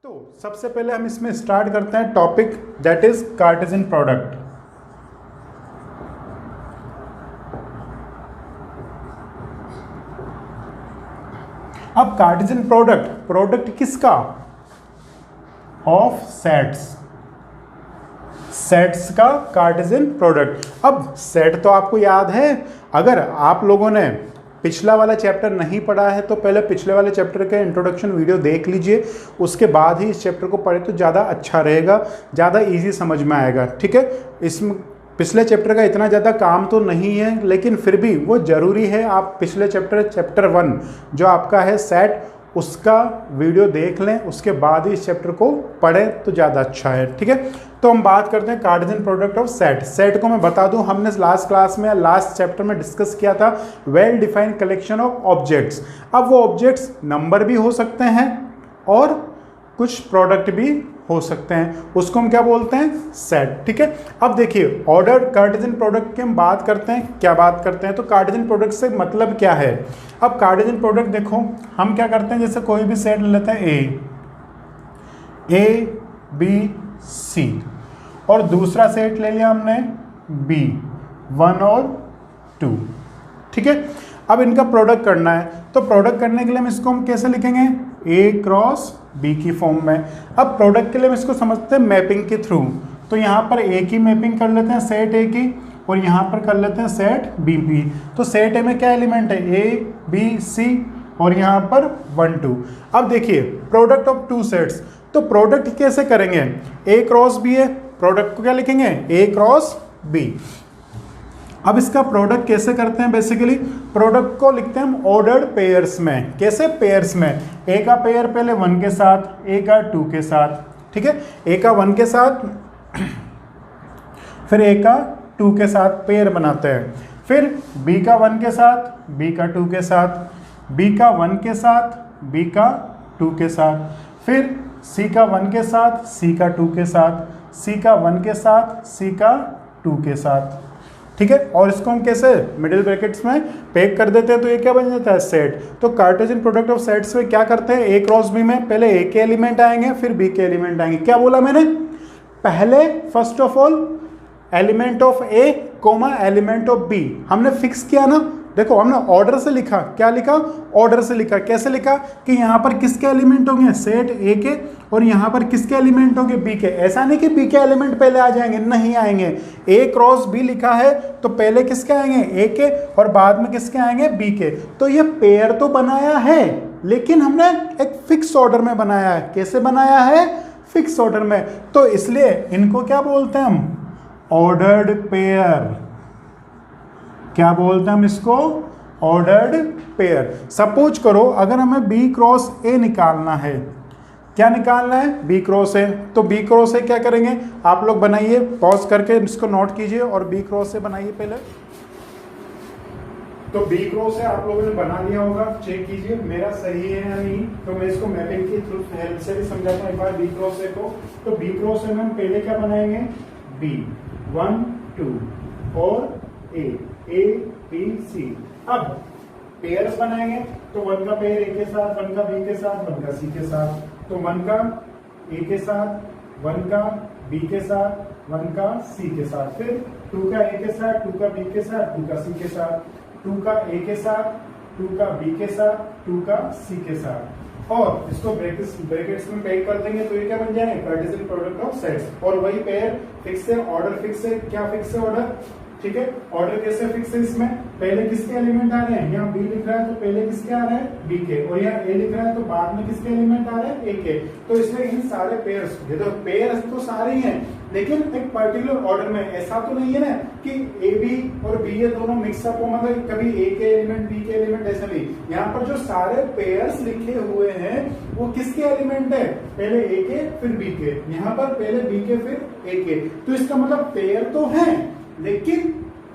तो सबसे पहले हम इसमें स्टार्ट करते हैं topic that is Cartesian product. अब कार्टेशियन प्रोडक्ट किसका? ऑफ सेट्स का कार्टेशियन प्रोडक्ट। अब सेट तो आपको याद है, अगर आप लोगों ने पिछला वाला चैप्टर नहीं पढ़ा है तो पहले पिछले वाले चैप्टर के इंट्रोडक्शन वीडियो देख लीजिए, उसके बाद ही इस चैप्टर को पढ़े तो ज़्यादा अच्छा रहेगा, ज़्यादा इजी समझ में आएगा। ठीक है, इसमें पिछले चैप्टर का इतना ज़्यादा काम तो नहीं है, लेकिन फिर भी वो ज़रूरी है आप पिछले चैप्टर 1 जो आपका है सेट, उसका वीडियो देख लें, उसके बाद ही इस चैप्टर को पढ़ें तो ज़्यादा अच्छा है। ठीक है, तो हम बात करते हैं कार्टेशियन प्रोडक्ट ऑफ सेट को मैं बता दूं, हमने लास्ट क्लास में लास्ट चैप्टर में डिस्कस किया था well defined collection of objects. अब वो ऑब्जेक्ट्स नंबर भी हो सकते हैं और कुछ प्रोडक्ट भी हो सकते हैं, उसको हम क्या बोलते हैं? सेट। ठीक है, अब देखिए ऑर्डर्ड कार्टेशियन प्रोडक्ट की हम बात करते हैं, क्या बात करते हैं तो कार्टेशियन प्रोडक्ट से मतलब क्या है। अब कार्टेशियन प्रोडक्ट देखो हम क्या करते हैं, जैसे कोई भी सेट ले लेते हैं ए बी सी और दूसरा सेट ले लिया हमने बी 1 और 2। ठीक है, अब इनका प्रोडक्ट करना है, तो प्रोडक्ट करने के लिए हम कैसे लिखेंगे? ए क्रॉस बी की फॉर्म में। अब प्रोडक्ट के लिए हम इसको समझते हैं मैपिंग के थ्रू, तो यहाँ पर ए की मैपिंग कर लेते हैं सेट ए की, और यहाँ पर कर लेते हैं सेट बी बी। तो सेट ए में क्या एलिमेंट है? ए बी सी और यहाँ पर 1 2। अब देखिए प्रोडक्ट ऑफ 2 सेट्स, तो प्रोडक्ट कैसे करेंगे? ए क्रॉस बी है, प्रोडक्ट को क्या लिखेंगे? ए क्रॉस बी। अब इसका प्रोडक्ट कैसे करते हैं? बेसिकली प्रोडक्ट को लिखते हैं हम ऑर्डर्ड पेयर्स में। कैसे? पेयर्स में। ए का पेयर पहले 1 के साथ, ए का 2 के साथ। ठीक है, ए का 1 के साथ फिर ए का 2 के साथ पेयर बनाते हैं, फिर बी का 1 के साथ, बी का 2 के साथ, बी का 1 के साथ, बी का 2 के साथ, फिर सी का 1 के साथ, सी का 2 के साथ, सी का 1 के साथ, सी का 2 के साथ। ठीक है, और इसको हम कैसे मिडिल ब्रैकेट्स में पैक कर देते हैं, तो ये क्या बन जाता है? सेट। तो कार्टेशियन प्रोडक्ट ऑफ सेट्स में क्या करते हैं? ए क्रॉस बी में पहले ए के एलिमेंट आएंगे, फिर बी के एलिमेंट आएंगे। क्या बोला मैंने? पहले first of all element of A comma element of B हमने फिक्स किया ना। देखो हमने ऑर्डर से लिखा, क्या लिखा? ऑर्डर से लिखा। कैसे लिखा? कि यहाँ पर किसके एलिमेंट होंगे? सेट ए के, और यहाँ पर किसके एलिमेंट होंगे? बी के। ऐसा नहीं कि बी के एलिमेंट पहले आ जाएंगे, नहीं आएंगे। ए क्रॉस बी लिखा है तो पहले किसके आएंगे? ए के, और बाद में किसके आएंगे? बी के। तो ये पेयर तो बनाया है, लेकिन हमने एक फिक्स ऑर्डर में बनाया है। कैसे बनाया है? फिक्स ऑर्डर में। तो इसलिए इनको क्या बोलते हैं हम? Ordered pair. क्या बोलते हैं हम इसको? Ordered pair. सपोज करो अगर हमें बी क्रॉस ए निकालना है, क्या निकालना है? B cross A. तो बी क्रॉस ए क्या करेंगे? आप लोग बनाइए, पॉज करके इसको नोट कीजिए और बी क्रॉस ए बनाइए पहले। तो बी क्रॉस ए आप लोगों ने बना लिया होगा, चेक कीजिए मेरा सही है या नहीं। तो मैं इसको मैपिंग की थ्रू हेल्प से भी समझाता हूँ एक बार बी क्रॉस ए को। तो बी क्रॉस ए में हम पहले क्या बनाएंगे? बी 1 2 और ए बी सी। अब पेयर्स बनाएंगे, तो 1 का पेयर ए के साथ, 1 का बी के साथ, 1 का सी के साथ। तो 1 का ए के साथ, 1 का बी के साथ, 1 का सी के साथ, फिर 2 का ए के साथ, 2 का बी के साथ, 2 का सी के साथ, 2 का ए के साथ, 2 का बी के साथ, 2 का सी के साथ, और इसको ब्रैकेट्स में पैक कर देंगे। तो ये क्या बन जाएंगे? Cartesian product of sets. और वही पेयर फिक्स है, ऑर्डर फिक्स है। क्या फिक्स है? ऑर्डर। ठीक है, ऑर्डर कैसे फिक्स है? इसमें पहले किसके एलिमेंट आ रहे हैं? यहाँ बी लिख रहा है तो पहले किसके आ रहे हैं? बी के, और यहाँ ए लिख रहा है तो बाद में किसके एलिमेंट आ रहे हैं? ए के। तो इसमें इन सारे पेयर्स, ये तो पेयर्स तो सारे ही हैं, लेकिन एक पर्टिकुलर ऑर्डर में। ऐसा तो नहीं है ना कि ए बी और बी ये दोनों मिक्सअप हो, मतलब कभी ए के एलिमेंट बी के एलिमेंट, ऐसा नहीं। यहाँ पर जो सारे पेयर्स लिखे हुए हैं वो किसके एलिमेंट है? पहले ए के फिर बी के, यहाँ पर पहले बी के फिर ए के। तो इसका मतलब पेयर तो है, लेकिन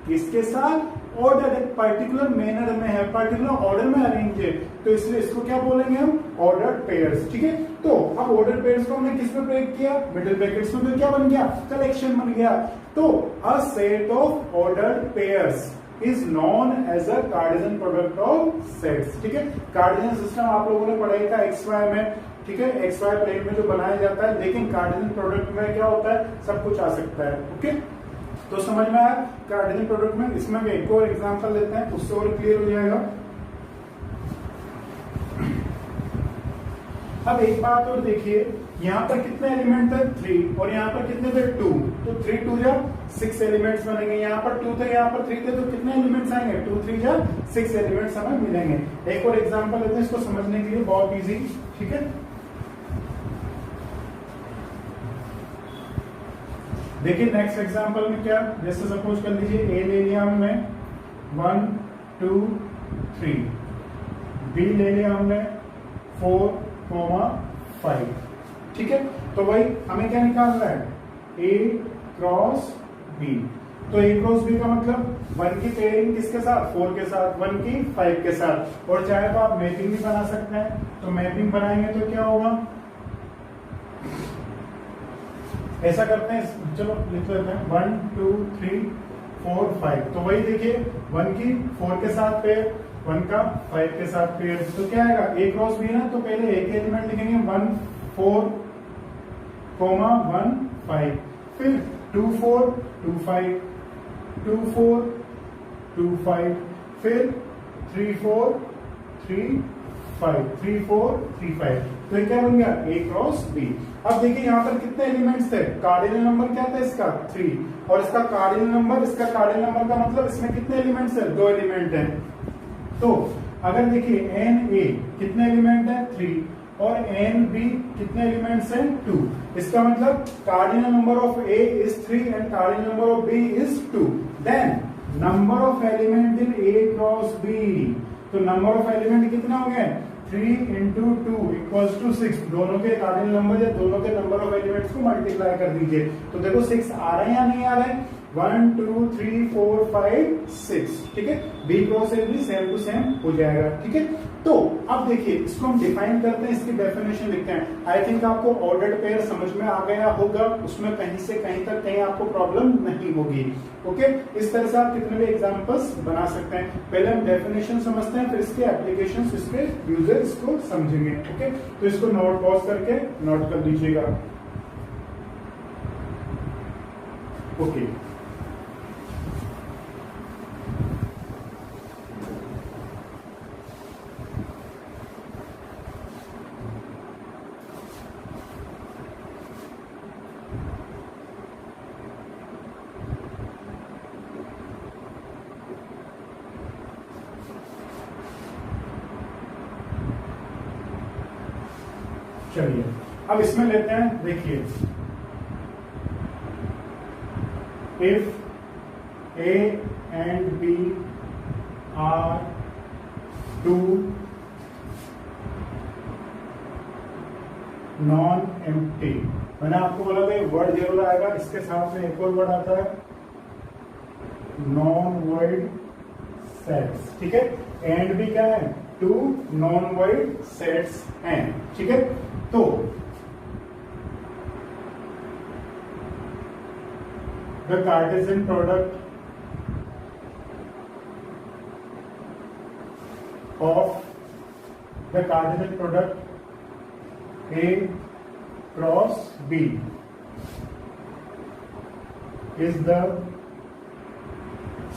किसके साथ? ऑर्डर, एक पर्टिकुलर मैनर में है, पर्टिकुलर ऑर्डर में अरेंज है। तो इसलिए इसको क्या बोलेंगे हम? Ordered pairs. ठीक है, तो अब ऑर्डर पेयर्स को हमने किस में ब्रेक किया? मिडिल ब्रैकेट्स में। तो क्या बन गया? कलेक्शन बन गया। तो a set of ordered pairs is known as a Cartesian product of sets. ठीक है, कार्टेशियन सिस्टम आप लोगों ने पढ़ाई था एक्स वाई में। ठीक है, एक्स वाई प्लेन में जो बनाया जाता है, लेकिन कार्टेशियन प्रोडक्ट में क्या होता है, सब कुछ आ सकता है। ओके, तो समझ में आया कार्टेशियन प्रोडक्ट में। इसमें भी एक और एग्जांपल लेते हैं, उससे और क्लियर हो जाएगा। अब एक बात और देखिए, यहाँ पर कितने एलिमेंट थे 3 और यहाँ पर कितने थे 2, तो 3 2 जा 6 एलिमेंट्स बनेंगे। यहाँ पर 2 थे, यहाँ पर 3 थे, तो कितने एलिमेंट्स आएंगे 2 3 जा 6 एलिमेंट्स हमें मिलेंगे। एक और एग्जांपल लेते हैं इसको समझने के लिए, बहुत इजी। ठीक है, देखिए नेक्स्ट एग्जांपल में क्या, जैसे सपोज कर लीजिए ए ले लिया हमने 1 2 3, बी ले लिया हमने 4 5। ठीक है, तो भाई हमें क्या निकालना है, ए क्रॉस बी। तो ए क्रॉस बी का मतलब 1 की पेयरिंग किसके साथ, 4 के साथ, 1 की 5 के साथ। और चाहे तो आप मैपिंग भी बना सकते हैं, तो मैपिंग बनाएंगे तो क्या होगा, ऐसा करते हैं, चलो लिख लेते हैं 1 2 3 4 5। तो वही देखिए 1 की 4 के साथ पेयर, 1 का 5 के साथ पेयर, तो क्या आएगा, ए क्रॉस बी ना, तो पहले एक एलिमेंट लिखेंगे 1 4 1 5, फिर 2 4 2 5 2 4 2 5, फिर 3 4 3 5 3 4 3 5। तो ये क्या बन गया, ए क्रॉस बी। अब देखिए यहाँ पर कितने एलिमेंट्स थे, कार्डिनल नंबर क्या था इसका 3, और इसका कार्डिनल नंबर, इसका कार्डिनल नंबर का मतलब इसमें कितने एलिमेंट्स है, 2 एलिमेंट हैं। तो अगर देखिए एन ए कितने एलिमेंट है 3 और एन बी कितने एलिमेंट्स हैं 2, इसका मतलब cardinal number of A is 3 and cardinal number of B is 2। Then number of element in A cross B, तो नंबर ऑफ एलिमेंट कितना हो गए 3 into 2 equals to 6। दोनों के कार्डिनल नंबर या दोनों के नंबर ऑफ एलिमेंट्स को मल्टीप्लाई कर दीजिए, तो देखो 6 आ रहे हैं या नहीं आ रहे हैं, 1 2 3 4 5 6। ठीक है, बी क्रॉस ए भी सेम टू सेम हो जाएगा। ठीक है, तो अब देखिए इसको हम डिफाइन करते हैं, इसकी डेफिनेशन लिखते हैं। आई थिंक आपको ऑर्डर्ड पेयर समझ में आ गया होगा, उसमें कहीं से कहीं तक कहीं आपको प्रॉब्लम नहीं होगी। ओके, इस तरह से आप कितने भी एग्जांपल्स बना सकते हैं। पहले हम डेफिनेशन समझते हैं, फिर इसके एप्लीकेशंस, इसके यूजर्स को समझेंगे। ओके, तो इसको नोट पॉज करके नोट कर लीजिएगा। ओके, चलिए अब इसमें लेते हैं, देखिए if A and B are 2 non empty, मैंने आपको बोला था वर्ड जरूर आएगा, इसके साथ में एक और वर्ड आता है नॉन वॉइड सेट्स। ठीक है, एंड भी क्या है 2 नॉन वॉइड सेट्स हैं। ठीक है, तो the Cartesian product of the Cartesian product A cross B is the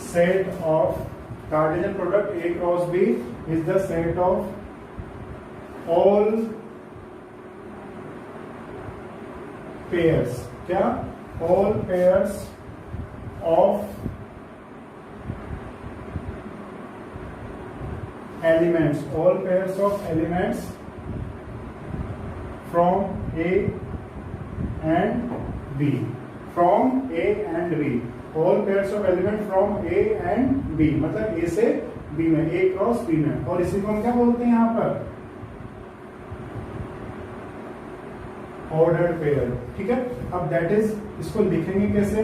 set of Cartesian product A cross B is the set of all pairs, क्या all pairs of elements, all pairs of elements from A and B, from A and B, all pairs of element from A and B, मतलब A से B में, A cross B में। और इसी को हम क्या बोलते हैं यहाँ पर ऑर्डर्ड पेयर। ठीक है, अब दैट इज, इसको लिखेंगे कैसे,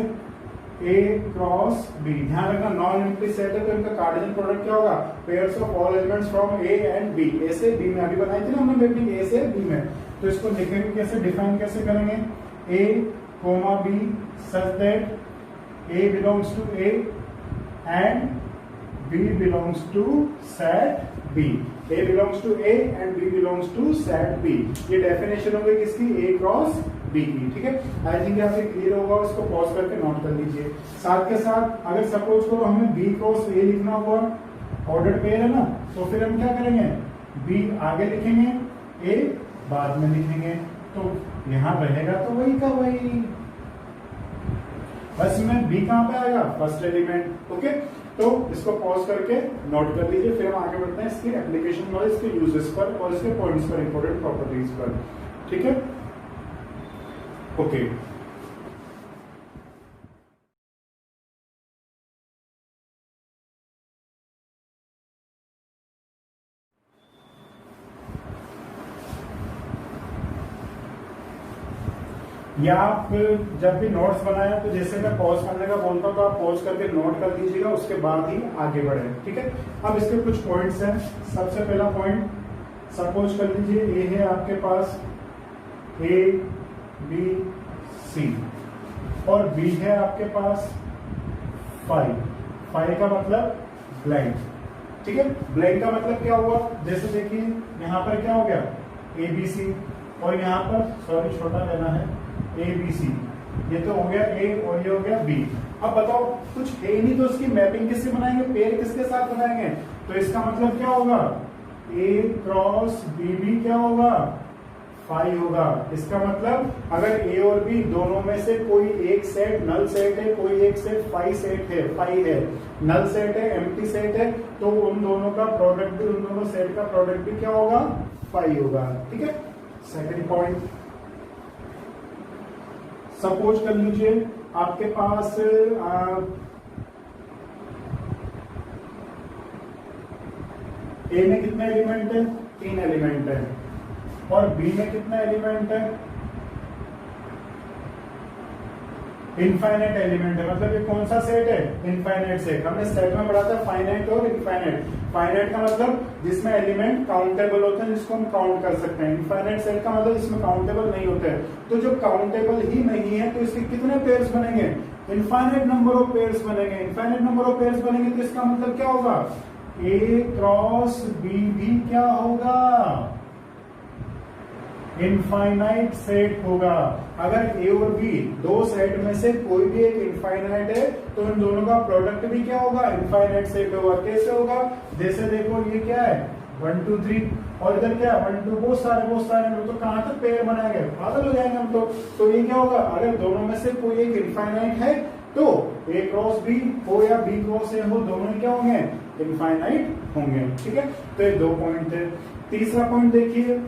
A क्रॉस B। ध्यान रखना नॉन एम्प्टी सेट है तो इनका कार्टेशियन प्रोडक्ट क्या होगा, pairs of all elements from A and B, A से B में। अभी बनाई थी ना हमने मैपिंग A से B में, तो इसको लिखेंगे कैसे, डिफाइन कैसे करेंगे, A B such that A belongs to A and B belongs to set B, A belongs to A and B belongs to set B। ये डेफिनेशन हो गई किसकी, A क्रॉस B की। ठीक है, आई थिंक यहाँ पे क्लियर होगा, उसको पॉज करके नोट कर लीजिए। साथ के साथ अगर सपोज करो हमें B क्रॉस A लिखना हुआ, ऑर्डर पेयर है ना, तो फिर हम क्या करेंगे, B आगे लिखेंगे, A बाद में लिखेंगे, तो यहाँ रहेगा तो वही का वही, बस में B कहां पे आएगा, फर्स्ट एलिमेंट। ओके, तो इसको पॉज करके नोट कर लीजिए, फिर हम आगे बढ़ते हैं इसकी एप्लीकेशन और इसके यूजेस पर और इसके पॉइंट्स पर, इंपॉर्टेंट प्रॉपर्टीज पर। ठीक है, ओके। या आप जब भी नोट्स बनाए तो जैसे मैं पॉज करने का बोलता हूं तो आप पॉज करके नोट कर दीजिएगा, उसके बाद ही आगे बढ़े। ठीक है, अब इसके कुछ पॉइंट्स हैं। सबसे पहला पॉइंट, सपोज कर लीजिए ए है आपके पास, ए बी सी, और बी है आपके पास 5। 5 का मतलब ब्लैंक। ठीक है, ब्लैंक का मतलब क्या हुआ, जैसे देखिए यहाँ पर क्या हो गया, ए बी सी, और यहाँ पर सॉरी छोटा लेना है, ए बी सी, ये तो हो गया ए और ये हो गया बी। अब बताओ कुछ है नहीं तो इसकी मैपिंग किससे बनाएंगे, पेयर किसके साथ बनाएंगे, तो इसका मतलब क्या होगा, ए क्रॉस बी भी क्या होगा, 5 होगा। इसका मतलब अगर ए और बी दोनों में से कोई एक सेट नल सेट है, कोई एक सेट 5 सेट है, 5 है, नल सेट है, एम्प्टी सेट है, तो उन दोनों का प्रोडक्ट भी, उन दोनों सेट का प्रोडक्ट भी क्या होगा, 5 होगा। ठीक है, सेकंड पॉइंट, सपोज कर लीजिए आपके पास ए में कितने एलिमेंट है, 3 एलिमेंट है, और बी में कितना एलिमेंट है, इनफाइनाइट एलिमेंट है। मतलब ये कौन सा सेट है, इनफाइनाइट सेट। हमने सेट में पढ़ा था फाइनाइट और इनफाइनाइट। फाइनाइट का मतलब जिसमें एलिमेंट काउंटेबल होते हैं, जिसको हम काउंट कर सकते हैं। इनफाइनाइट सेट का मतलब जिसमें काउंटेबल नहीं होते हैं। तो जो काउंटेबल ही नहीं है तो इसके कितने पेयर्स बनेंगे, इनफाइनाइट नंबर ऑफ पेयर्स बनेंगे। इनफाइनाइट नंबर ऑफ पेयर्स बनेंगे तो इसका मतलब क्या होगा, ए क्रॉस बी भी क्या होगा, इनफाइनाइट सेट होगा। अगर ए और बी दो सेट में से कोई भी एक इनफाइनाइट है तो इन दोनों का प्रोडक्ट भी क्या होगा, इनफाइनाइट सेट होगा। कैसे होगा, जैसे देखो ये क्या है 1 2 3, और इधर क्या है 1 2, बहुत सारे, तो कहां तक पेयर बनाएंगे, पागल हो जाएंगे हम तो ये क्या होगा, अगर दोनों में से कोई एक इनफाइनाइट है तो ए क्रॉस बी हो या बी क्रॉस ए हो, दोनों क्या होंगे, इनफाइनाइट होंगे। ठीक है, तो ये 2 पॉइंट थे। तीसरा पॉइंट देखिए,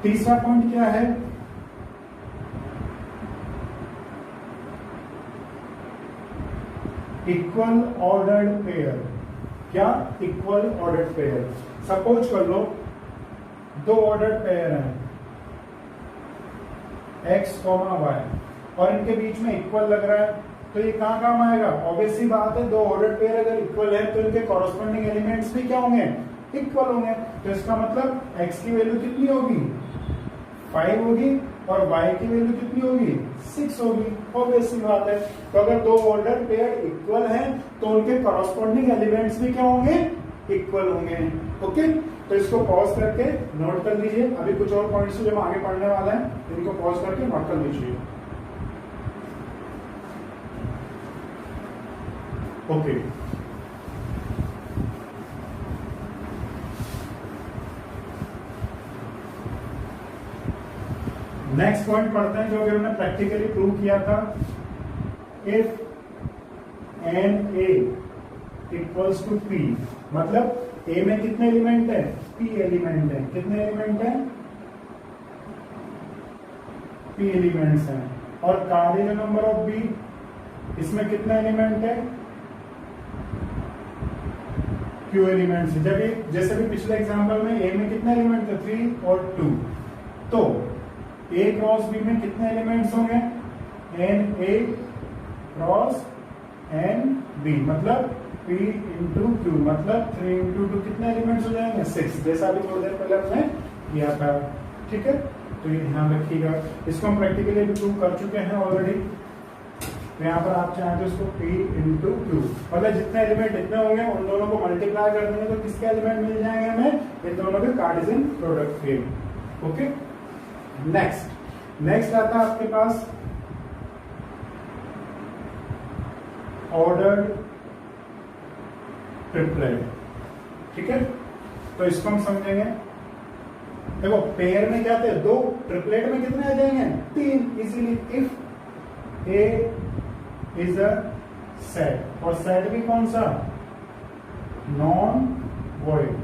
तीसरा पॉइंट क्या है, इक्वल ऑर्डर्ड पेयर। क्या, इक्वल ऑर्डर्ड पेयर। सपोज कर लो 2 ऑर्डर्ड पेयर हैं x, y, और इनके बीच में इक्वल लग रहा है, तो ये कहां काम आएगा, ऑब्वियस सी बात है, 2 ऑर्डर्ड पेयर अगर इक्वल है तो इनके कॉरस्पॉन्डिंग एलिमेंट्स भी क्या होंगे, इक्वल होंगे। तो इसका मतलब x की वैल्यू कितनी होगी, 5 होगी, और y की वैल्यू कितनी होगी, 6 होगी। ऑब्वियस सी बात है। तो अगर 2 ऑर्डर पेयर इक्वल हैं तो उनके कॉरस्पॉन्डिंग एलिमेंट्स भी क्या होंगे, इक्वल होंगे। ओके, तो इसको पॉज करके नोट कर लीजिए। अभी कुछ और पॉइंट्स जो हम आगे पढ़ने वाले हैं इनको पॉज करके नोट कर लीजिए। ओके, नेक्स्ट पॉइंट पढ़ते हैं जो अभी हमने प्रैक्टिकली प्रूव किया था। If n A equals to P, मतलब ए में कितने एलिमेंट है, पी एलिमेंट है। कितने एलिमेंट है, पी एलिमेंट्स हैं। और कार्डिनल नंबर ऑफ बी, इसमें कितने एलिमेंट है, क्यू एलिमेंट्स। जब ये जैसे भी पिछले एग्जांपल में ए में कितने एलिमेंट थे, 3 और 2, तो ए क्रॉस बी में कितने एलिमेंट्स होंगे, n A cross n B, मतलब पी इंटू क्यू, मतलब 3 इंटू 2 कितने एलिमेंट्स हो जाएंगे, 6, जैसा अभी थोड़ी देर पहले हमने किया था। ठीक है, तो ये ध्यान रखिएगा। इसको हम प्रैक्टिकली भी प्रूव कर चुके हैं ऑलरेडी। तो यहाँ पर आप चाहें तो इसको p इंटू क्यू, मतलब जितने एलिमेंट इतने होंगे उन दोनों को मल्टीप्लाई कर देंगे तो किसके एलिमेंट मिल जाएंगे हमें, इन दोनों के कार्टेशियन प्रोडक्ट के। ओके, नेक्स्ट आता है आपके पास ऑर्डर्ड ट्रिपलेट। ठीक है, तो इसको हम समझेंगे। देखो पेयर में क्या थे, 2, ट्रिपलेट में कितने आ जाएंगे, 3 easily. If A is a set, और सेट भी कौन सा, non void,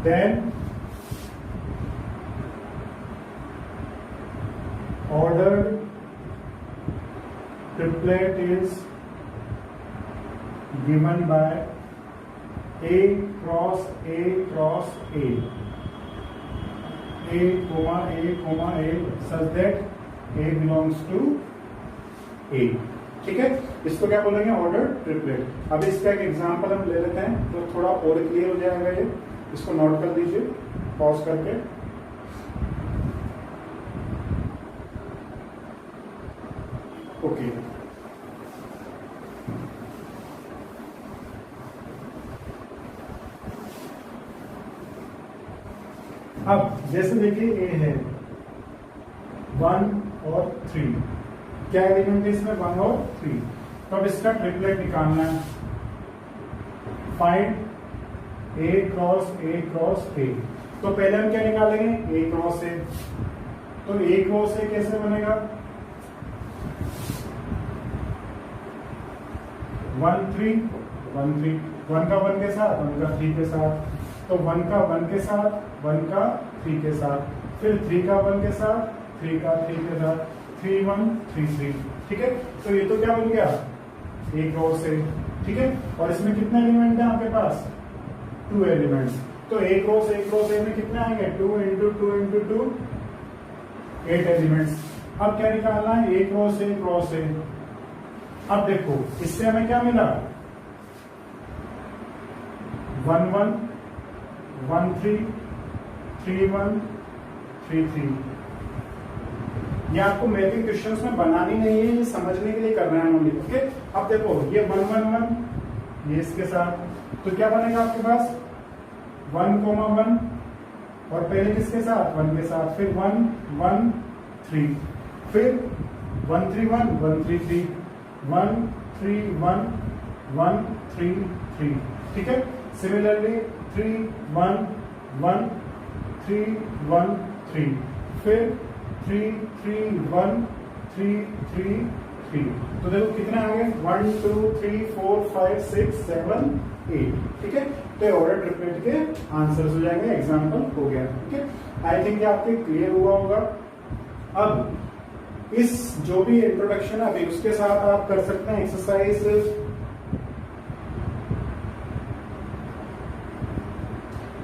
then ordered triplet is given by A cross A cross A, A comma A comma A such that A belongs to A। ठीक है, इसको क्या बोलेंगे, order triplet. अब इसका एक एग्जांपल हम ले लेते हैं तो थोड़ा और क्लियर हो जाएगा ये। इसको नोट कर दीजिए पॉज करके। ओके, अब जैसे देखिए ए है 1 और 3, क्या एलिमेंट है इसमें, 1 और 3। तो अब इसका ट्रिपलेट निकालना है। Find A cross A. तो पहले हम क्या निकालेंगे, ए क्रॉस ए। तो ए क्रॉस ए कैसे बनेगा, 1 3 1 3, 1 का 1 के साथ, 1 का 3 के साथ, तो 1 का 1 के साथ, 1 का 3 के साथ, फिर 3 का 1 के साथ, 3 का 3 के साथ, 3 1 3 3। ठीक है, तो ये तो क्या बन गया, ए क्रॉस ए। ठीक है, और इसमें कितने एलिमेंट है आपके पास, 2 एलिमेंट्स। तो ए क्रॉस ए में कितने आएंगे, 2 इंटू 2 इंटू 2, 8 एलिमेंट्स। अब क्या निकालना है, ए क्रॉस ए। अब देखो इससे हमें क्या मिला, 1 1 1 3 3 1 3 3। ये आपको मैथिंग क्वेश्चंस में बनानी नहीं है, ये समझने के लिए करना है ओनली। ओके, अब देखो ये 1 1 1 ये इसके साथ, तो क्या बनेगा आपके पास 1 1, और पहले किसके साथ, 1 के साथ, फिर 1 1 3, फिर 1 3 1 1 3 3 1 3 1 1 3 3। ठीक है, सिमिलरली 3 1 1 3 1 3, फिर 3 3 1 3 3 3। तो देखो कितने आ गए, 1 2 3 4 5 6 7 8। ठीक है, तो ऑर्डर ट्रिपलेट के आंसर्स हो जाएंगे, एग्जांपल हो गया। ठीक है, आई थिंक आपके क्लियर हुआ होगा। अब इस जो भी इंट्रोडक्शन है अभी उसके साथ आप कर सकते हैं एक्सरसाइज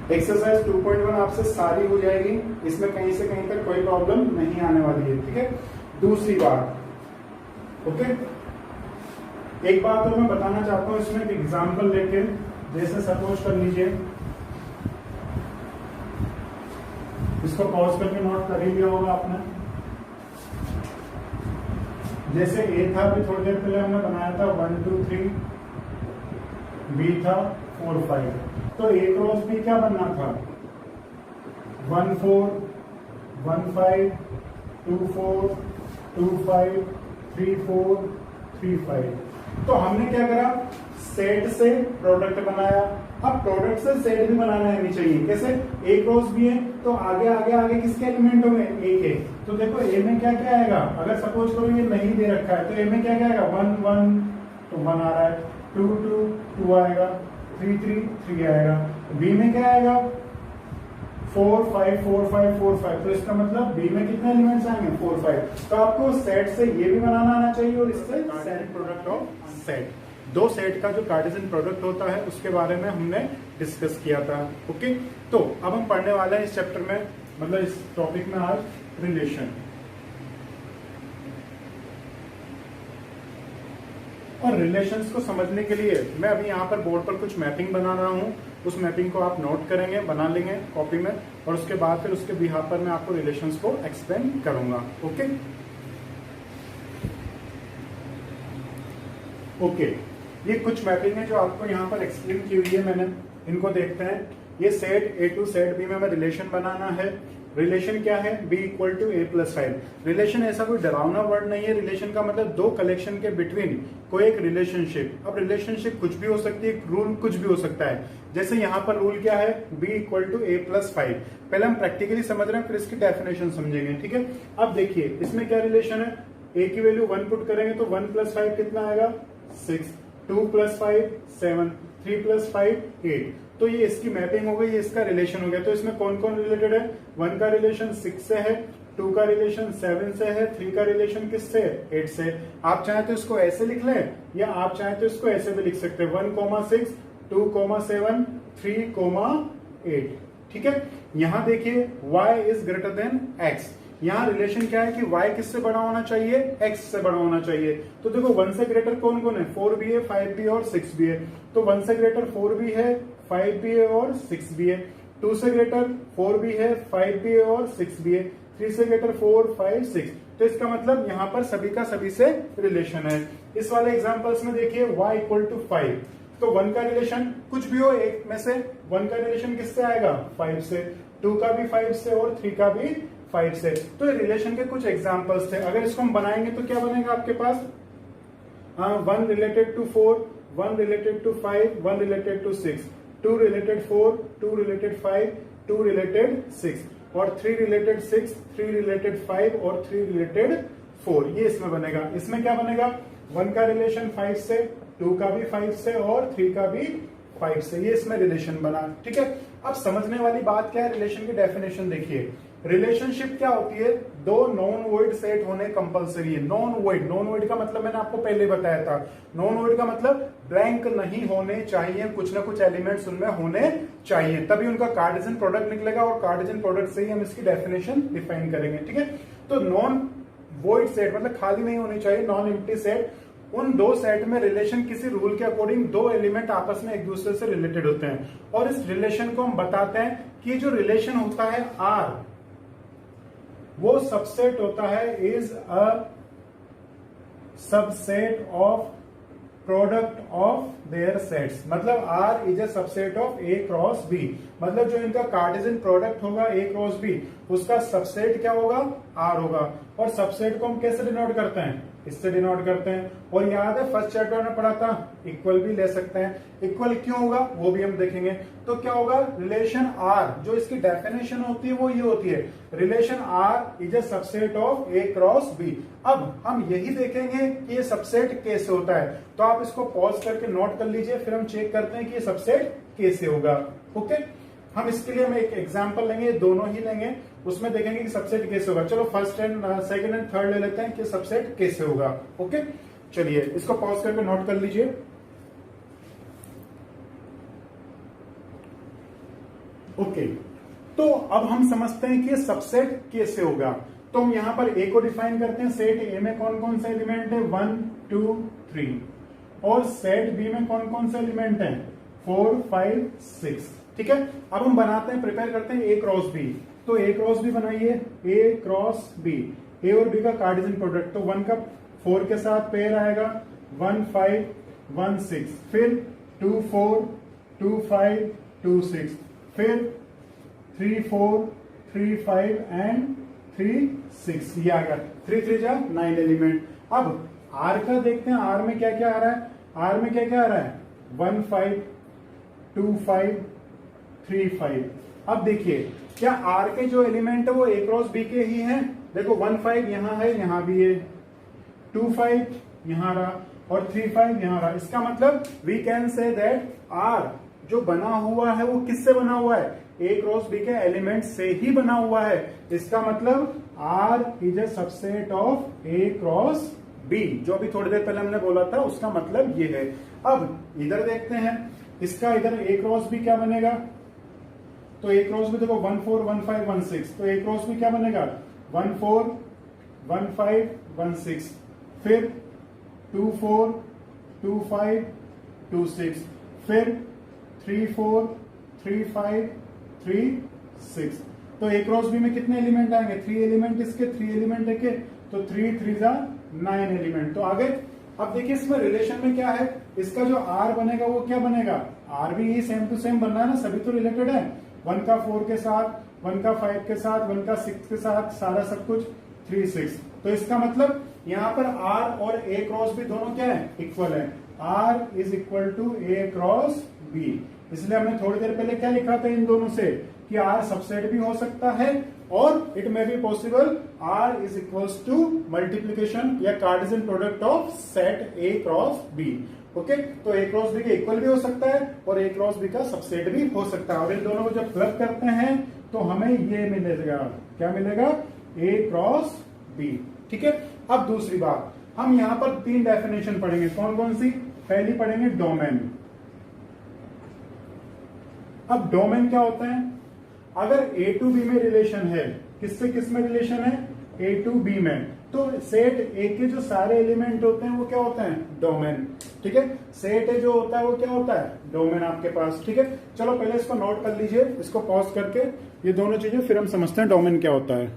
एक्सरसाइज 2.1 आपसे सारी हो जाएगी, इसमें कहीं से कहीं तक कोई प्रॉब्लम नहीं आने वाली है। ठीक है, दूसरी बात, ओके, एक बात और मैं बताना चाहता हूं इसमें एक एग्जांपल लेके, जैसे सपोज कर लीजिए, इसको पॉज करके नोट कर ही लिया होगा आपने। जैसे ए था अभी थोड़ी देर पहले हमने बनाया था 1 2 3, बी था 4 5, तो ए क्रॉस बी क्या बनना था, 1 4 1 5 2 4 2 5 3 4 3 5। तो हमने क्या करा, सेट से प्रोडक्ट बनाया। अब प्रोडक्ट से सेट भी बनाना है चाहिए, कैसे, ए क्रॉस बी है तो आगे आगे आगे किसके एलिमेंट होंगे, ए के। तो देखो ए में क्या क्या आएगा, अगर सपोज करो ये नहीं दे रखा है तो ए में क्या क्या आएगा, 1 1 तो 1 आ रहा है, 2 2 2 आएगा, 3 3 3 आएगा। बी में क्या आएगा, 4 5 4 5 4 5, तो इसका मतलब बी में कितने एलिमेंट्स आएंगे, 4 5। तो आपको सेट से ये भी बनाना आना चाहिए और इससे सेट प्रोडक्ट ऑफ सेट, दो सेट का जो कार्टेशियन प्रोडक्ट होता है उसके बारे में हमने डिस्कस किया था। ओके, तो अब हम पढ़ने वाले हैं इस चैप्टर में, मतलब इस टॉपिक में आज रिलेशन। और रिलेशंस को समझने के लिए मैं अभी यहाँ पर बोर्ड पर कुछ मैपिंग बना रहा हूँ, उस मैपिंग को आप नोट करेंगे, बना लेंगे कॉपी में, और उसके बाद फिर उसके बिहाफ पर मैं आपको रिलेशंस को एक्सप्लेन करूंगा। ओके, ओके, ये कुछ मैपिंग है जो आपको यहाँ पर एक्सप्लेन की हुई है मैंने, इनको देखते हैं। ये set A to set B में हमें रिलेशन बनाना है। रिलेशन क्या है? b equal to A plus 5। Relation ऐसा कोई डरावना वर्ड नहीं है। रिलेशन का मतलब दो कलेक्शन के बिटवीन कोई एक रिलेशनशिप। अब रिलेशनशिप कुछ भी हो सकती है, रूल कुछ भी हो सकता है। जैसे यहाँ पर रूल क्या है? b equal to A plus 5। पहले हम प्रैक्टिकली समझ रहे हैं, फिर इसकी डेफिनेशन समझेंगे, ठीक है। अब देखिए इसमें क्या रिलेशन है, a की वैल्यू 1 पुट करेंगे तो 1 प्लस 5 कितना आएगा? 6, 2 प्लस 5 7, 3 प्लस 5 8। तो ये इसकी मैपिंग हो गई, ये इसका रिलेशन हो गया। तो इसमें कौन कौन रिलेटेड है? 1 का रिलेशन 6 से है, 2 का रिलेशन 7 से है, 3 का रिलेशन किससे? 8 से। आप चाहे तो इसको ऐसे लिख लें या आप चाहे तो इसको ऐसे भी लिख सकते हैं, 1,6, 2,7, 3,8। ठीक है। यहां देखिए y is greater than x। यहाँ रिलेशन क्या है कि y किससे बड़ा होना चाहिए? x से बड़ा होना चाहिए। तो देखो 1 से ग्रेटर कौन कौन है? 4 भी है, 5 भी है और 6 भी है। तो 1 से ग्रेटर 4 भी है, 5 भी है और 6 भी है। 2 से ग्रेटर 4 भी है, 5 भी है और 6 भी है। 3 से ग्रेटर 4, 5, 6। तो इसका मतलब यहाँ पर सभी का सभी से रिलेशन है। इस वाले एग्जाम्पल्स में देखिए y इक्वल टू 5। तो 1 का रिलेशन कुछ भी हो एक में से, 1 का रिलेशन किससे आएगा? 5 से। 2 का भी 5 से और 3 का भी 5 से। तो ये रिलेशन के कुछ एग्जांपल्स थे। अगर इसको हम बनाएंगे तो क्या बनेगा आपके पास? 1 related to 4, 1 related to 5, 1 related to 6, 2 related 4, 2 related 5, 2 related 6 और 3 रिलेटेड 6, 3 रिलेटेड 5 और 3 रिलेटेड 4। ये इसमें बनेगा। इसमें क्या बनेगा? 1 का रिलेशन 5 से, 2 का भी 5 से और 3 का भी 5 से। ये इसमें रिलेशन बना। ठीक है। अब समझने वाली बात क्या है? रिलेशन की डेफिनेशन देखिए। रिलेशनशिप क्या होती है? दो नॉन वॉइड सेट होने कंपलसरी है। नॉन वॉइड का मतलब मैंने आपको पहले बताया था। नॉन वॉइड का मतलब ब्लैंक नहीं होने चाहिए, कुछ ना कुछ एलिमेंट्स उनमें होने चाहिए, तभी उनका कार्टेशियन प्रोडक्ट निकलेगा और कार्टेशियन प्रोडक्ट से ही हम इसकी डेफिनेशन डिफाइन करेंगे। ठीक है। तो नॉन वॉइड सेट मतलब खाली नहीं होनी चाहिए, नॉन एम्प्टी सेट। उन दो सेट में रिलेशन किसी रूल के अकॉर्डिंग दो एलिमेंट आपस में एक दूसरे से रिलेटेड होते हैं और इस रिलेशन को हम बताते हैं कि जो रिलेशन होता है R, वो सबसेट होता है, is a subset of product of their sets. मतलब R is a subset of A cross B। मतलब जो इनका कार्टेशियन प्रोडक्ट होगा A क्रॉस B, उसका सबसेट क्या होगा? R होगा। और सबसेट को हम कैसे डिनोट करते हैं? इससे डिनोट करते हैं। और याद है फर्स्ट चैप्टर में पढ़ा था, इक्वल भी ले सकते हैं। इक्वल क्यों होगा वो भी हम देखेंगे। तो क्या होगा? रिलेशन R, जो इसकी डेफिनेशन होती है वो ये होती है, relation R is a subset of A cross B। अब हम यही देखेंगे कि ये सबसेट कैसे होता है। तो आप इसको पॉज करके नोट कर लीजिए, फिर हम चेक करते हैं कि ये सबसेट कैसे होगा। ओके। हम इसके लिए हम एक एग्जांपल लेंगे, दोनों ही लेंगे, उसमें देखेंगे कि सबसेट कैसे होगा। चलो first and second and third ले लेते हैं कि सबसेट कैसे होगा। ओके, चलिए इसको पॉज करके नोट कर लीजिए। ओके, तो अब हम समझते हैं कि ये सबसेट कैसे होगा। तो हम यहां पर ए को डिफाइन करते हैं। सेट ए में कौन कौन से एलिमेंट है? 1, 2, 3। और सेट बी में कौन कौन से एलिमेंट हैं? 4, 5, 6। ठीक है। अब हम बनाते हैं, प्रिपेयर करते हैं ए क्रॉस बी। तो ए क्रॉस बी बनाइए, ए क्रॉस बी। ए और बी का कार्टेशियन प्रोडक्ट, तो 1 का 4 के साथ पेयर आएगा, 1, 5, 1, 6। फिर 2, 4, 2, 5, 2, 6। फिर 3, 4, 3, 5 एंड 3, 6। ये आ गया 3, 3 जा 9 एलिमेंट। अब आर का देखते हैं, आर में क्या क्या आ रहा है? आर में क्या क्या आ रहा है? 1, 5, 2, 5, 3, 5। अब देखिए क्या आर के जो एलिमेंट है वो ए क्रॉस बी के ही हैं? देखो 1, 5 यहां है, यहां भी है, 2, 5 यहां रहा और 3, 5 यहां रहा। इसका मतलब we can say that R जो बना हुआ है वो किससे बना हुआ है? ए क्रॉस बी के एलिमेंट से ही बना हुआ है। इसका मतलब R is a subset of A cross B, जो अभी थोड़ी देर पहले हमने बोला था, उसका मतलब ये है। अब इधर देखते हैं, इसका इधर ए क्रॉस बी क्या बनेगा? तो ए क्रॉस बी देखो 1, 4, 1, 5, 1, 6। तो ए क्रॉस बी क्या बनेगा? 1, 4, 1, 5, 1, 6। फिर 2, 4, 2, 5, 2, 6। फिर 3, 4, 3, 5, 3, 6। तो ए क्रॉस बी में कितने एलिमेंट आएंगे? 3 एलिमेंट इसके, 3 एलिमेंट है के, तो 3, 3 जा 9 एलिमेंट। तो आगे अब देखिए इसमें रिलेशन में क्या है, इसका जो आर बनेगा वो क्या बनेगा, आर भी यही सेम टू सेम बनना है ना, सभी तो रिलेटेड है, 1 का 4 के साथ, 1 का 5 के साथ, 1 का 6 के साथ, सारा सब कुछ 3 6। तो इसका मतलब यहाँ पर आर और ए क्रॉस बी दोनों क्या है, इक्वल है, R is equal to A cross B. इसलिए हमने थोड़ी देर पहले क्या लिखा था इन दोनों से कि आर सबसेट भी हो सकता है और it may be possible R is equals to multiplication या cartesian product of set A cross B. Okay, तो ए क्रॉस बी के इक्वल भी हो सकता है और ए क्रॉस बी का सबसेट भी हो सकता है, और इन दोनों को जब प्लग करते हैं तो हमें ये मिलेगा, क्या मिलेगा, ए क्रॉस बी। ठीक है, अब दूसरी बात, हम यहां पर 3 डेफिनेशन पढ़ेंगे, कौन कौन सी, पहली पढ़ेंगे डोमेन। अब डोमेन क्या होता है, अगर ए टू बी में रिलेशन है, किससे किस में रिलेशन है, ए टू बी में, तो सेट ए के जो सारे एलिमेंट होते हैं वो क्या होते हैं, डोमेन। ठीक है, सेट ए जो होता है वो क्या होता है, डोमेन आपके पास। ठीक है, चलो पहले इसको नोट कर लीजिए, इसको पॉज करके ये दोनों चीजें, फिर हम समझते हैं डोमेन क्या होता है।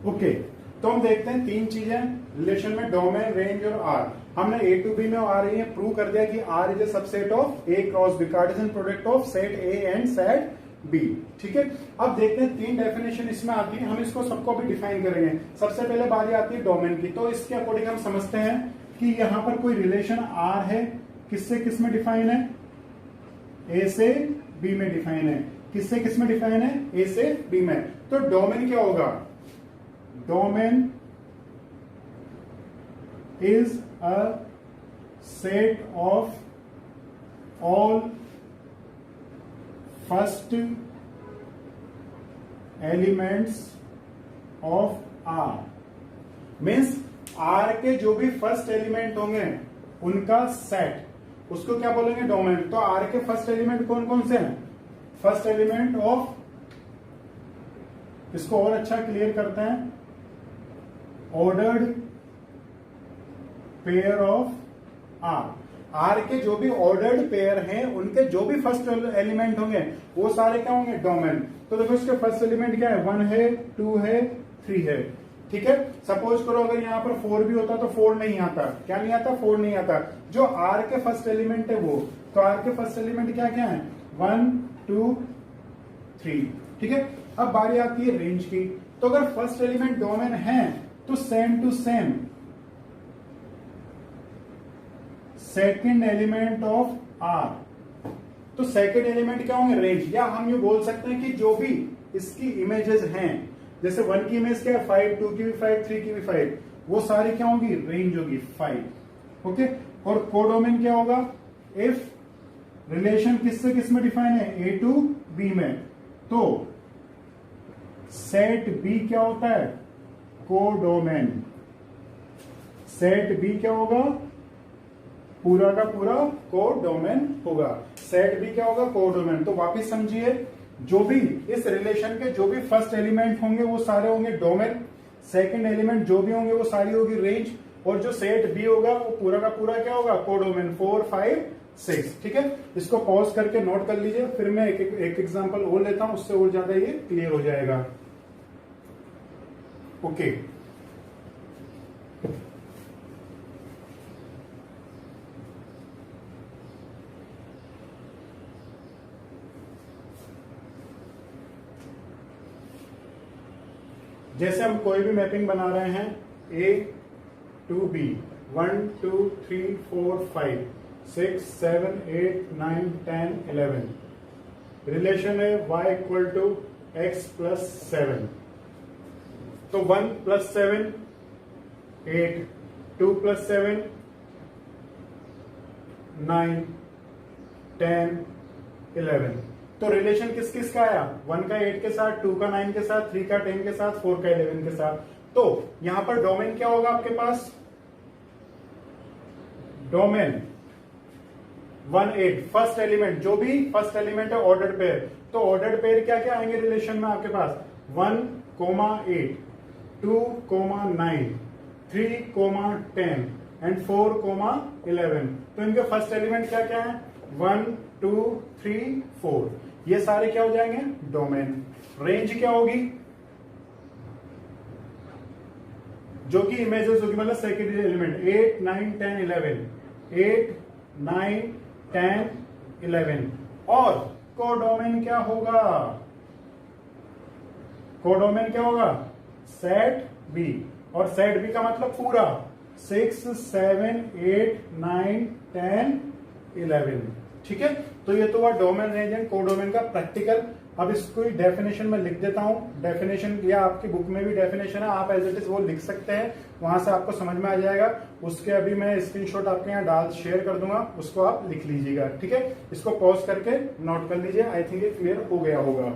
ओके, तो हम देखते हैं 3 चीजें रिलेशन में, डोमेन, रेंज और आर। हमने ए टू बी में आ रही है, प्रूव कर दिया कि R is a subset of A cross B, Cartesian product of set A and set B. ठीक है, अब देखते हैं 3 डेफिनेशन इसमें आती है, हम इसको सबको भी डिफाइन करेंगे। सबसे पहले बारी आती है डोमेन की, तो इसके अकॉर्डिंग हम समझते हैं कि यहां पर कोई रिलेशन आर है, किससे किस में डिफाइन है, ए से बी में डिफाइन है, किससे किस में डिफाइन है, ए से बी में। तो डोमेन क्या होगा, domain is a set of all first elements of R, means R के जो भी फर्स्ट एलिमेंट होंगे उनका सेट, उसको क्या बोलेंगे, डोमेन। तो R के फर्स्ट एलिमेंट कौन कौन से हैं, फर्स्ट एलिमेंट ऑफ, इसको और अच्छा क्लियर करते हैं, ordered pair of R. R के जो भी ऑर्डर्ड पेयर हैं उनके जो भी फर्स्ट एलिमेंट होंगे वो सारे क्या होंगे, डोमेन। तो देखो इसके फर्स्ट एलिमेंट क्या है, 1 है, 2 है, 3 है। ठीक है, सपोज करो अगर यहाँ पर 4 भी होता तो 4 नहीं आता, क्या नहीं आता, 4 नहीं आता। जो आर के फर्स्ट एलिमेंट है वो, तो आर के फर्स्ट एलिमेंट क्या क्या है, 1 2 3। ठीक है, अब बारी आती है रेंज की, तो अगर फर्स्ट एलिमेंट डोमेन है तो same to same second element of R, तो सेकेंड एलिमेंट क्या होंगे, रेंज। या हम ये बोल सकते हैं कि जो भी इसकी इमेजेस हैं, जैसे 1 की इमेज क्या है 5, 2 की भी 5, 3 की भी 5, वो सारी क्या होगी, रेंज होगी 5। ओके, और कोडोमेन क्या होगा, इफ रिलेशन किससे किस में डिफाइन है, ए टू बी में, तो सेट बी क्या होता है, कोडोमेन। सेट बी क्या होगा, पूरा का पूरा कोडोमेन होगा। सेट बी क्या होगा, कोडोमेन। तो वापिस समझिए, जो भी इस रिलेशन के जो भी फर्स्ट एलिमेंट होंगे वो सारे होंगे डोमेन, सेकंड एलिमेंट जो भी होंगे वो सारी होगी रेंज, और जो सेट बी होगा वो पूरा का पूरा क्या होगा, कोडोमेन। 4 5 6। ठीक है, इसको पॉज करके नोट कर लीजिए, फिर मैं एक एग्जांपल और लेता हूं, उससे और ज्यादा ये क्लियर हो जाएगा। ओके, जैसे हम कोई भी मैपिंग बना रहे हैं, ए टू बी, 1 2 3 4 5 6 7 8 9 10 11, रिलेशन है y equal to x plus 7, तो 1 प्लस 7 8, 2 प्लस 7 9 10 11। तो रिलेशन किस किस का आया, 1 का 8 के साथ, 2 का 9 के साथ, 3 का 10 के साथ, 4 का 11 के साथ। तो यहां पर डोमेन क्या होगा आपके पास, डोमेन 1 8, फर्स्ट एलिमेंट, जो भी फर्स्ट एलिमेंट है ऑर्डर्ड पेयर, तो ऑर्डर्ड पेयर क्या क्या आएंगे रिलेशन में आपके पास, 1 8, 2 9, 3 10 एंड 4 11। तो इनके फर्स्ट एलिमेंट क्या क्या है, 1 2 3 4, ये सारे क्या हो जाएंगे, डोमेन। रेंज क्या होगी, जो कि इमेजेस होगी, मतलब सेकेंडरी एलिमेंट 8, 9, 10, 11, 8, 9, 10, 11। और कोडोमेन क्या होगा? कोडोमेन क्या होगा? Set B. और सेट बी का मतलब पूरा 6, 7, 8, 9, 10, 11। ठीक है, तो ये तो हुआ डोमेन रेंज एंड कोडोमेन का प्रैक्टिकल। अब इसको डेफिनेशन में लिख देता हूं। डेफिनेशन या आपकी बुक में भी डेफिनेशन है, आप एज इट इज वो लिख सकते हैं, वहां से आपको समझ में आ जाएगा। उसके अभी मैं स्क्रीनशॉट आपके यहाँ डाल शेयर कर दूंगा, उसको आप लिख लीजिएगा। ठीक है, इसको पॉज करके नोट कर लीजिए। आई थिंक ये क्लियर हो गया होगा।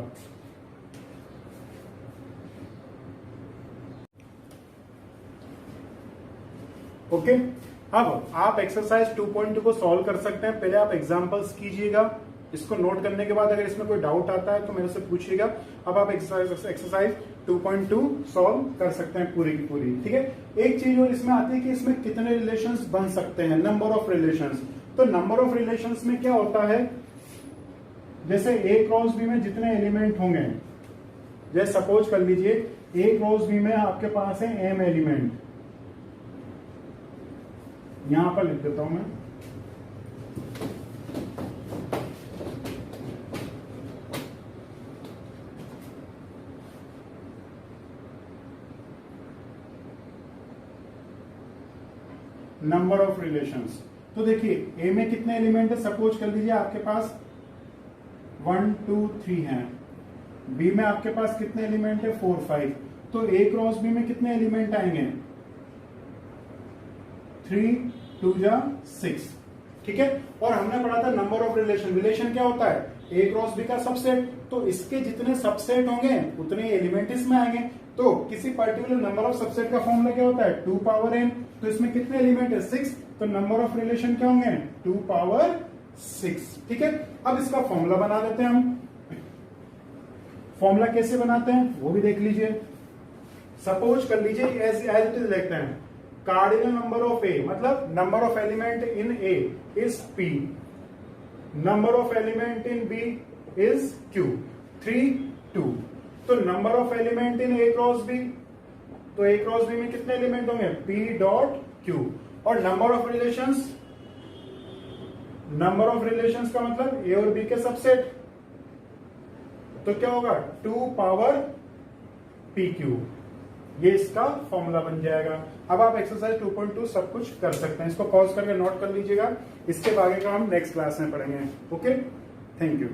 ओके, अब आप एक्सरसाइज 2.2 को सॉल्व कर सकते हैं। पहले आप एग्जांपल्स कीजिएगा, इसको नोट करने के बाद अगर इसमें कोई डाउट आता है तो मेरे से पूछिएगा। अब आप एक्सरसाइज 2.2 सॉल्व कर सकते हैं पूरी की पूरी। ठीक है, एक चीज और इसमें आती है कि इसमें कितने रिलेशंस बन सकते हैं, नंबर ऑफ रिलेशंस। तो नंबर ऑफ रिलेशंस में क्या होता है, जैसे ए क्रॉस बी में जितने एलिमेंट होंगे, जैसे सपोज कर लीजिए ए क्रॉस बी में आपके पास है एम एलिमेंट, यहां पर लिख देता हूं मैं। नंबर ऑफ रिलेशंस, तो देखिए ए में कितने एलिमेंट है, सपोज कर लीजिए आपके पास 1, 2, 3 हैं। बी में आपके पास कितने एलिमेंट है, 4, 5। तो ए क्रॉस बी में कितने एलिमेंट आएंगे, 3, 2 जा 6। ठीक है, और हमने पढ़ा था नंबर ऑफ रिलेशन। रिलेशन क्या होता है, ए क्रॉस बी का सबसेट। तो इसके जितने सबसेट होंगे उतने एलिमेंट इसमें आएंगे। तो किसी पर्टिकुलर नंबर ऑफ सबसेट का फॉर्मूला क्या होता है, 2 पावर n। तो इसमें कितने एलिमेंट है, 6। तो नंबर ऑफ रिलेशन क्या होंगे, 2 पावर 6। ठीक है, अब इसका फॉर्मूला बना देते हैं हम। फॉर्मूला कैसे बनाते हैं वो भी देख लीजिए। सपोज कर लीजिए एज इट इज देखते हैं, कार्डिनल नंबर ऑफ ए, मतलब number of element in A is p, number of element in B is q, 3, 2। तो number of element in A cross B, तो ए क्रॉस बी में कितने element होंगे, p dot q। और number of relations, number of relations का मतलब ए और B के सबसेट, तो क्या होगा, 2 पावर pq। ये इसका फॉर्मूला बन जाएगा। अब आप एक्सरसाइज 2.2 सब कुछ कर सकते हैं। इसको पॉज करके नोट कर लीजिएगा, इसके आगे का हम नेक्स्ट क्लास में पढ़ेंगे। Okay, thank you.